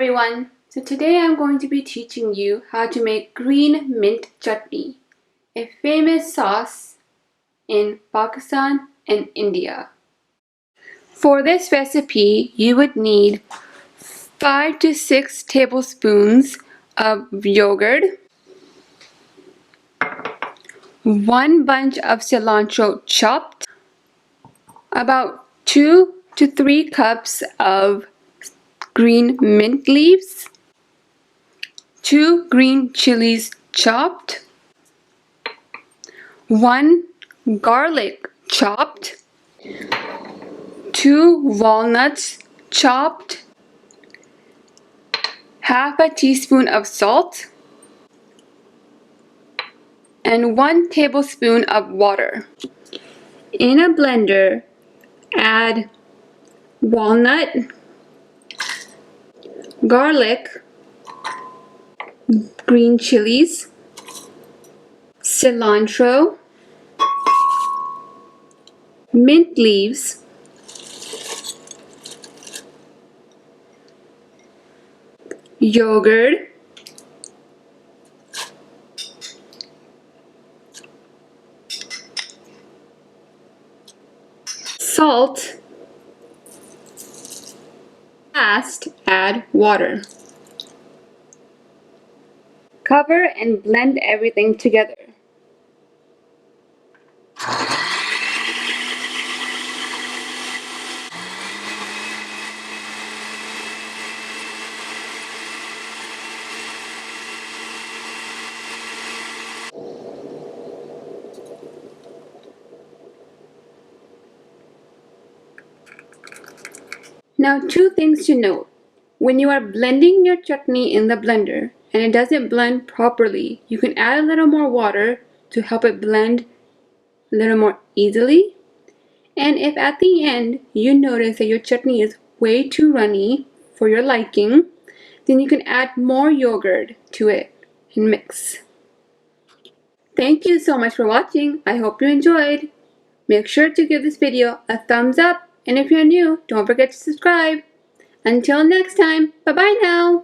everyone. So today I'm going to be teaching you how to make green mint chutney, a famous sauce in Pakistan and India. For this recipe, you would need 5 to 6 tablespoons of yogurt, 1 bunch of cilantro chopped, about 2 to 3 cups of green mint leaves, 2 green chilies chopped, 1 garlic chopped, 2 walnuts chopped, half a teaspoon of salt, and 1 tablespoon of water. In a blender, add walnut, garlic, green chilies, cilantro, mint leaves, yogurt, salt. Last, add water. Cover and blend everything together. Now, 2 things to note. When you are blending your chutney in the blender and it doesn't blend properly, you can add a little more water to help it blend a little more easily. And if at the end you notice that your chutney is way too runny for your liking, then you can add more yogurt to it and mix. Thank you so much for watching. I hope you enjoyed. Make sure to give this video a thumbs up, and if you're new, don't forget to subscribe. Until next time, bye-bye now!